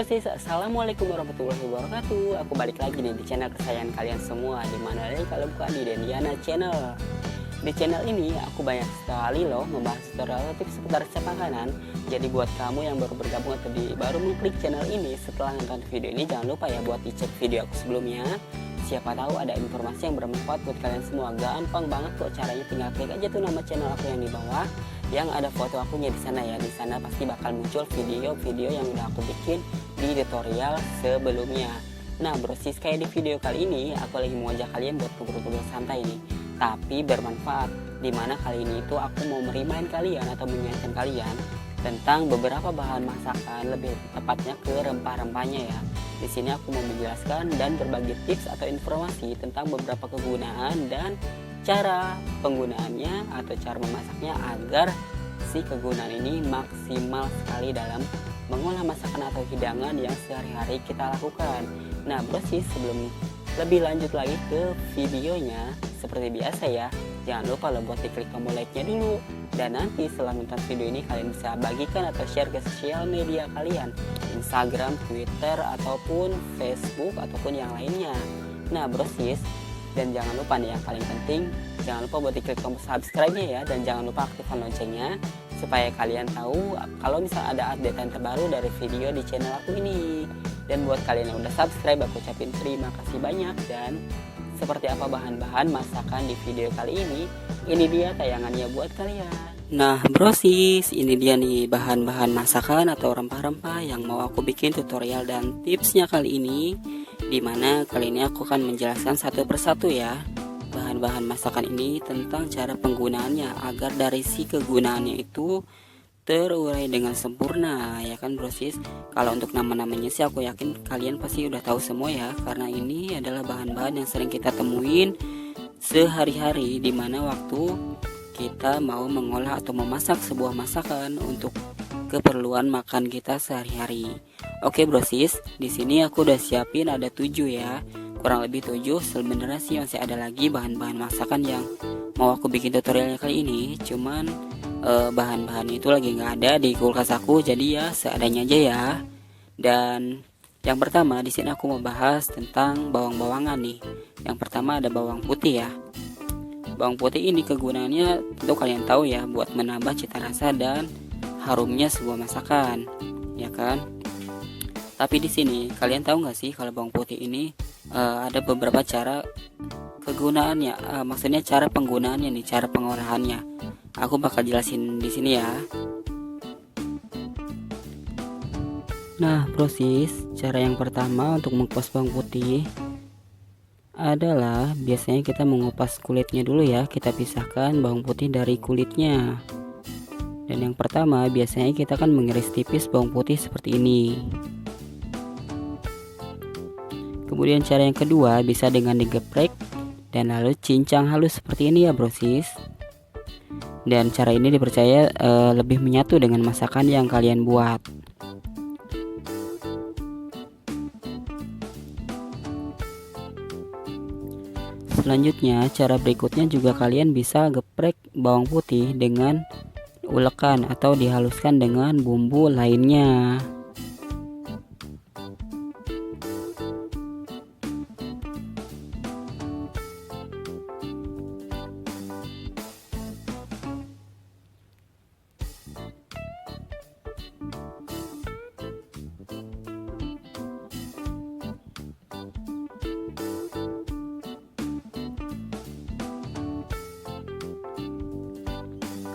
brosis, assalamualaikum warahmatullahi wabarakatuh. Aku balik lagi nih di channel kesayangan kalian semua. Dimana lagi kalau bukan di Dendiana Channel. Di channel ini aku banyak sekali loh membahas tutorial tips seputar resep makanan. Jadi buat kamu yang baru bergabung atau baru mengklik channel ini setelah nonton video ini, jangan lupa ya buat dicek video aku sebelumnya. Siapa tahu ada informasi yang bermanfaat buat kalian semua. Gampang banget kok caranya, tinggal klik aja tuh nama channel aku yang di bawah, yang ada foto akunya di sana ya. Di sana pasti bakal muncul video-video yang udah aku bikin di tutorial sebelumnya. Nah brosis, kayak di video kali ini aku lagi mau ajak kalian buat ngobrol-ngobrol santai nih, tapi bermanfaat. Dimana kali ini itu aku mau merimain kalian atau mengingatkan kalian tentang beberapa bahan masakan, lebih tepatnya ke rempah-rempahnya ya. Di sini aku mau menjelaskan dan berbagi tips atau informasi tentang beberapa kegunaan dan cara penggunaannya atau cara memasaknya agar si kegunaan ini maksimal sekali dalam mengolah masakan atau hidangan yang sehari-hari kita lakukan. Nah brosis, sebelum lebih lanjut lagi ke videonya, seperti biasa ya, jangan lupa lo buat diklik tombol like-nya dulu. Dan nanti setelah nonton video ini kalian bisa bagikan atau share ke sosial media kalian, Instagram, Twitter, ataupun Facebook, ataupun yang lainnya. Nah brosis, dan jangan lupa nih yang paling penting, jangan lupa buat diklik tombol subscribe-nya ya. Dan jangan lupa aktifkan loncengnya supaya kalian tahu kalau misal ada update terbaru dari video di channel aku ini. Dan buat kalian yang udah subscribe, aku ucapin terima kasih banyak. Dan seperti apa bahan-bahan masakan di video kali ini dia tayangannya buat kalian. Nah brosis, ini dia nih bahan-bahan masakan atau rempah-rempah yang mau aku bikin tutorial dan tipsnya kali ini. Dimana kali ini aku akan menjelaskan satu persatu ya bahan-bahan masakan ini tentang cara penggunaannya agar dari si kegunaannya itu terurai dengan sempurna, ya kan brosis. Kalau untuk nama-namanya sih aku yakin kalian pasti udah tahu semua ya, karena ini adalah bahan-bahan yang sering kita temuin sehari-hari dimana waktu kita mau mengolah atau memasak sebuah masakan untuk keperluan makan kita sehari-hari. Oke brosis, di sini aku udah siapin ada 7 ya, kurang lebih 7. Sebenarnya sih masih ada lagi bahan-bahan masakan yang mau aku bikin tutorialnya kali ini, cuman bahan-bahan itu lagi nggak ada di kulkas aku, jadi ya seadanya aja ya. Dan yang pertama di sini aku mau bahas tentang bawang-bawangan nih. Yang pertama ada bawang putih ya. Bawang putih ini kegunaannya tentu kalian tahu ya, buat menambah cita rasa dan harumnya sebuah masakan, ya kan? Tapi di sini kalian tahu nggak sih kalau bawang putih ini ada beberapa cara kegunaannya, maksudnya cara penggunaannya nih, cara pengolahannya. Aku bakal jelasin di sini ya. Nah, proses cara yang pertama untuk mengupas bawang putih adalah biasanya kita mengupas kulitnya dulu ya. Kita pisahkan bawang putih dari kulitnya. Dan yang pertama biasanya kita akan mengiris tipis bawang putih seperti ini. Kemudian cara yang kedua bisa dengan digeprek dan lalu cincang halus seperti ini ya brosis. Dan cara ini dipercaya lebih menyatu dengan masakan yang kalian buat. Selanjutnya cara berikutnya juga kalian bisa geprek bawang putih dengan ulekan atau dihaluskan dengan bumbu lainnya.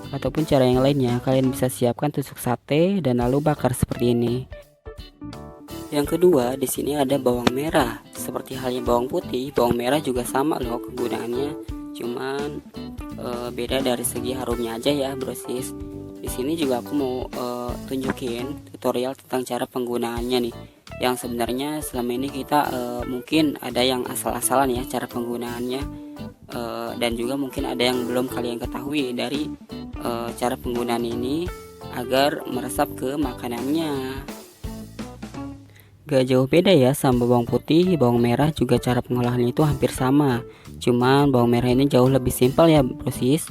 Ataupun cara yang lainnya, kalian bisa siapkan tusuk sate dan lalu bakar seperti ini. Yang kedua, di sini ada bawang merah. Seperti halnya bawang putih, bawang merah juga sama loh kegunaannya. Cuman beda dari segi harumnya aja ya, brosis. Di sini juga aku mau tunjukin tutorial tentang cara penggunaannya nih. Yang sebenarnya selama ini kita mungkin ada yang asal-asalan ya cara penggunaannya. Dan juga mungkin ada yang belum kalian ketahui dari cara penggunaan ini agar meresap ke makanannya. Gak jauh beda ya sama bawang putih, bawang merah juga cara pengolahannya itu hampir sama. Cuman bawang merah ini jauh lebih simpel ya brosis.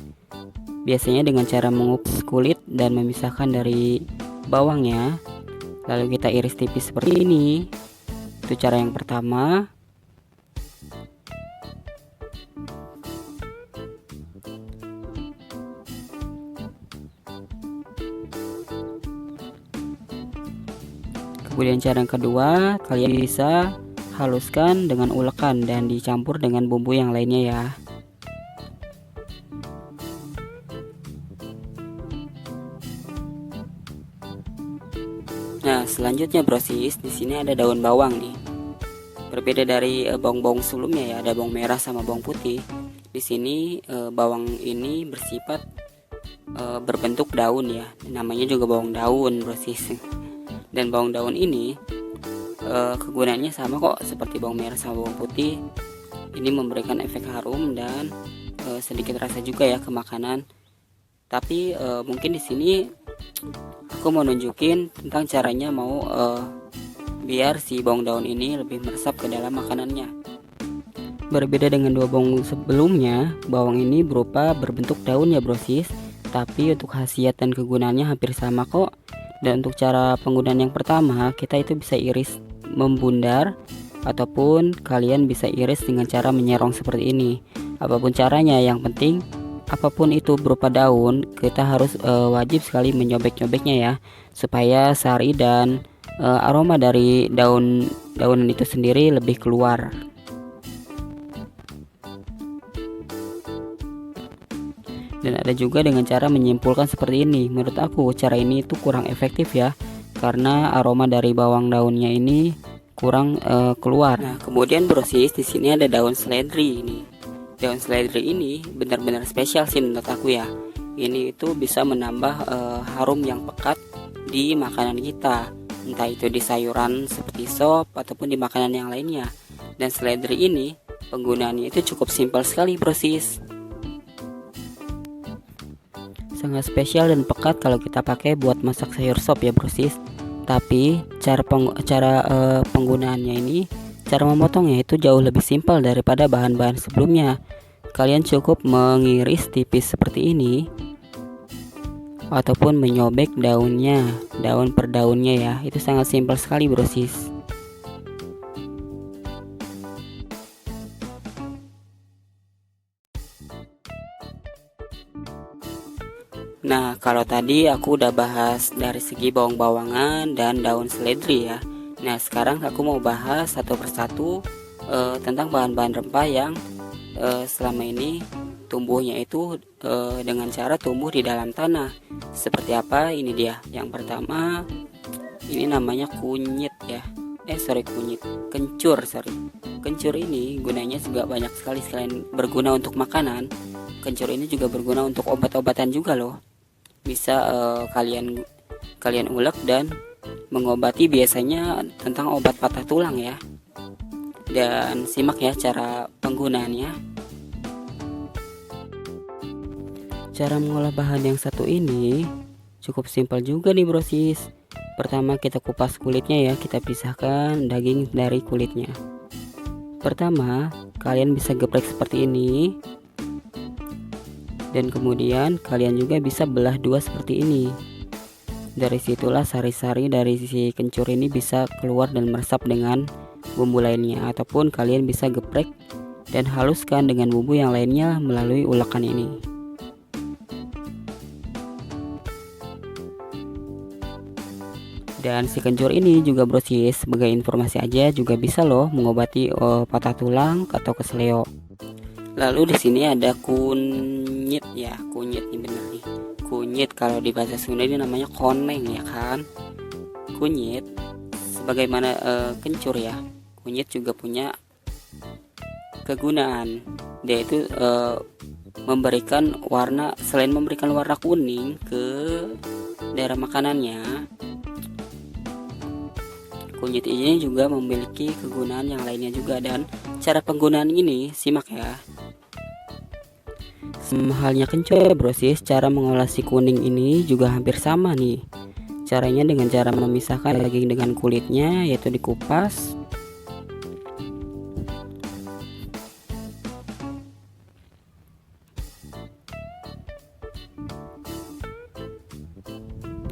Biasanya dengan cara mengupas kulit dan memisahkan dari bawangnya. Lalu kita iris tipis seperti ini. Itu cara yang pertama. Kemudian cara yang kedua, kalian bisa haluskan dengan ulekan dan dicampur dengan bumbu yang lainnya ya. Nah, selanjutnya brosis, di sini ada daun bawang nih. Berbeda dari bawang-bawang sebelumnya ya, ada bawang merah sama bawang putih. Di sini bawang ini bersifat berbentuk daun ya. Namanya juga bawang daun brosis. Dan bawang daun ini kegunaannya sama kok seperti bawang merah sama bawang putih. Ini memberikan efek harum dan sedikit rasa juga ya ke makanan. Tapi mungkin di sini aku mau nunjukin tentang caranya mau biar si bawang daun ini lebih meresap ke dalam makanannya. Berbeda dengan dua bawang sebelumnya, bawang ini berupa berbentuk daun ya brosis. Tapi untuk khasiat dan kegunaannya hampir sama kok. Dan untuk cara penggunaan yang pertama, kita itu bisa iris membundar, ataupun kalian bisa iris dengan cara menyerong seperti ini. Apapun caranya, yang penting apapun itu berupa daun, kita harus wajib sekali menyobek-nyobeknya ya, supaya sari dan aroma dari daunan itu sendiri lebih keluar. Dan ada juga dengan cara menyimpulkan seperti ini. Menurut aku cara ini itu kurang efektif ya, karena aroma dari bawang daunnya ini kurang keluar. Nah, kemudian brosis, di sini ada daun seledri ini. Daun seledri ini benar-benar spesial sih menurut aku ya. Ini itu bisa menambah harum yang pekat di makanan kita, entah itu di sayuran seperti sop ataupun di makanan yang lainnya. Dan seledri ini penggunaannya itu cukup simpel sekali brosis. Sangat spesial dan pekat kalau kita pakai buat masak sayur sop ya brosis. Tapi cara penggunaannya ini, cara memotongnya itu jauh lebih simpel daripada bahan-bahan sebelumnya. Kalian cukup mengiris tipis seperti ini, ataupun menyobek daunnya, daun per daunnya ya. Itu sangat simpel sekali brosis. Nah, kalau tadi aku udah bahas dari segi bawang-bawangan dan daun seledri ya. Nah, sekarang aku mau bahas satu persatu tentang bahan-bahan rempah yang selama ini tumbuhnya itu dengan cara tumbuh di dalam tanah. Seperti apa? Ini dia. Yang pertama, ini namanya kunyit ya. Kencur. Kencur ini gunanya juga banyak sekali. Selain berguna untuk makanan, kencur ini juga berguna untuk obat-obatan juga loh. Bisa kalian ulek dan mengobati biasanya tentang obat patah tulang ya. Dan simak ya cara penggunaannya. Cara mengolah bahan yang satu ini cukup simpel juga nih brosis. Pertama kita kupas kulitnya ya, kita pisahkan daging dari kulitnya. Pertama kalian bisa geprek seperti ini. Dan kemudian kalian juga bisa belah dua seperti ini. Dari situlah sari-sari dari si kencur ini bisa keluar dan meresap dengan bumbu lainnya. Ataupun kalian bisa geprek dan haluskan dengan bumbu yang lainnya melalui ulekan ini. Dan si kencur ini juga brosis, sebagai informasi aja, juga bisa loh mengobati patah tulang atau kesleo. Lalu di sini ada kunyit ya, kunyit nih bener nih. Kunyit kalau di bahasa Sunda ini namanya koneng ya kan. Kunyit sebagaimana kencur ya. Kunyit juga punya kegunaan. Dia itu memberikan warna, selain memberikan warna kuning ke daerah makanannya, kunyit ini juga memiliki kegunaan yang lainnya juga. Dan cara penggunaan ini simak ya. Halnya kencur brosis, cara mengolah si kuning ini juga hampir sama nih. Caranya dengan cara memisahkan daging dengan kulitnya, yaitu dikupas.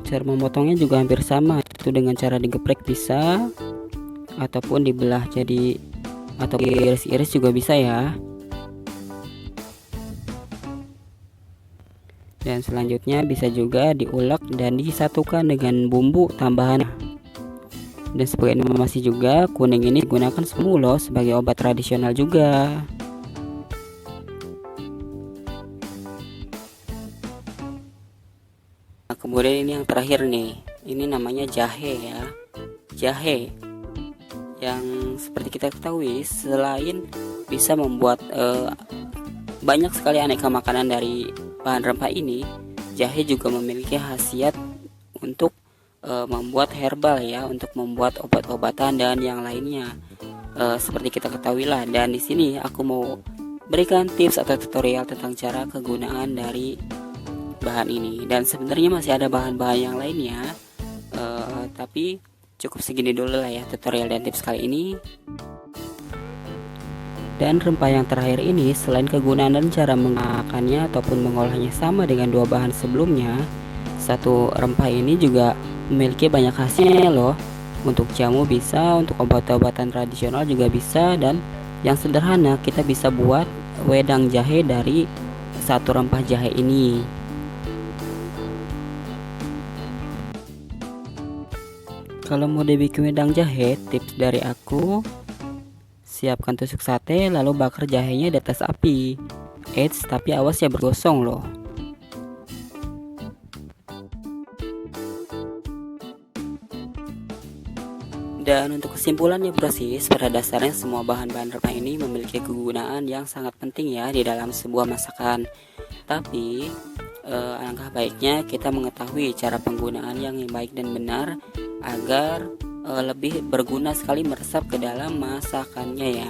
Cara memotongnya juga hampir sama, itu dengan cara digeprek bisa, ataupun dibelah jadi, atau iris-iris juga bisa ya. Dan selanjutnya bisa juga diulek dan disatukan dengan bumbu tambahan. Dan sebagai informasi juga, kuning ini digunakan semula sebagai obat tradisional juga. Nah, kemudian ini yang terakhir nih, ini namanya jahe ya. Jahe yang seperti kita ketahui, selain bisa membuat banyak sekali aneka makanan dari bahan rempah ini, jahe juga memiliki khasiat untuk membuat herbal ya, untuk membuat obat-obatan dan yang lainnya. Seperti kita ketahui lah, dan di sini aku mau berikan tips atau tutorial tentang cara kegunaan dari bahan ini. Dan sebenarnya masih ada bahan-bahan yang lainnya, tapi cukup segini dulu lah ya tutorial dan tips kali ini. Dan rempah yang terakhir ini, selain kegunaan dan cara menggunakannya ataupun mengolahnya sama dengan dua bahan sebelumnya, satu rempah ini juga memiliki banyak khasiatnya loh. Untuk jamu bisa, untuk obat-obatan tradisional juga bisa, dan yang sederhana kita bisa buat wedang jahe dari satu rempah jahe ini. Kalau mau dibikin wedang jahe, tips dari aku, siapkan tusuk sate lalu bakar jahenya di atas api. Eits, tapi awas ya bergosong loh. Dan untuk kesimpulannya brosis, pada dasarnya semua bahan-bahan rempah ini memiliki kegunaan yang sangat penting ya di dalam sebuah masakan. Tapi alangkah baiknya kita mengetahui cara penggunaan yang baik dan benar agar lebih berguna sekali meresap ke dalam masakannya ya.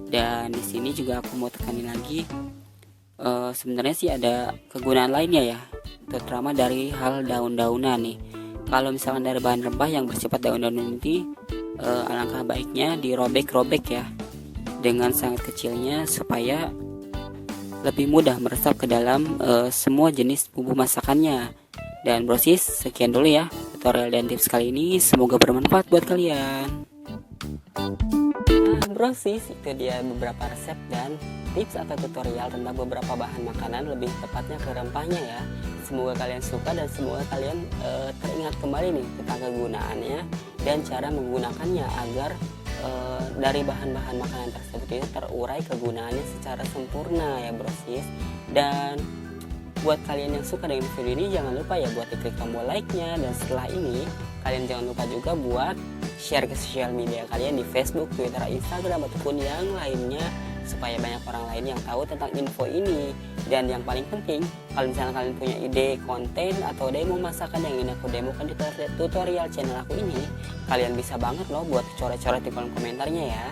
Dan di sini juga aku mau tekanin lagi, sebenarnya sih ada kegunaan lainnya ya, terutama dari hal daun-daunan nih. Kalau misalkan dari bahan rempah yang bersifat daun-daunan ini, alangkah baiknya dirobek-robek ya dengan sangat kecilnya supaya lebih mudah meresap ke dalam semua jenis bumbu masakannya. Dan brosis, sekian dulu ya tutorial dan tips kali ini, semoga bermanfaat buat kalian. Nah brosis, itu dia beberapa resep dan tips atau tutorial tentang beberapa bahan makanan, lebih tepatnya ke rempahnya ya. Semoga kalian suka dan semoga kalian teringat kembali nih tentang kegunaannya dan cara menggunakannya agar dari bahan-bahan makanan tersebut itu terurai kegunaannya secara sempurna ya brosis. Dan buat kalian yang suka dengan video ini, jangan lupa ya buat diklik tombol like-nya, dan setelah ini kalian jangan lupa juga buat share ke sosial media kalian di Facebook, Twitter, Instagram ataupun yang lainnya supaya banyak orang lain yang tahu tentang info ini. Dan yang paling penting, kalau misalnya kalian punya ide konten atau demo masakan yang ingin aku demokan di tutorial channel aku ini, kalian bisa banget loh buat coret-coret di kolom komentarnya ya.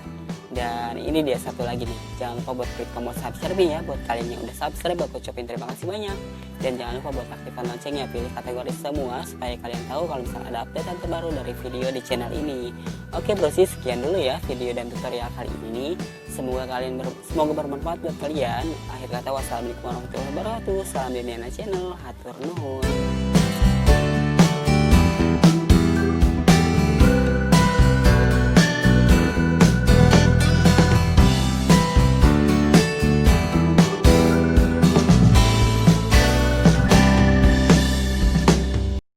Dan ini dia satu lagi nih, jangan lupa buat klik tombol subscribe ya buat kalian yang udah subscribe, aku ucapin terima kasih banyak. Dan jangan lupa buat aktifkan loncengnya, pilih kategori semua supaya kalian tahu kalau misalnya ada update terbaru dari video di channel ini. Oke brosis, sekian dulu ya video dan tutorial kali ini. Semoga bermanfaat buat kalian. Akhir kata, wassalamualaikum warahmatullahi wabarakatuh. Salam Deniana Channel, hatur nuhun.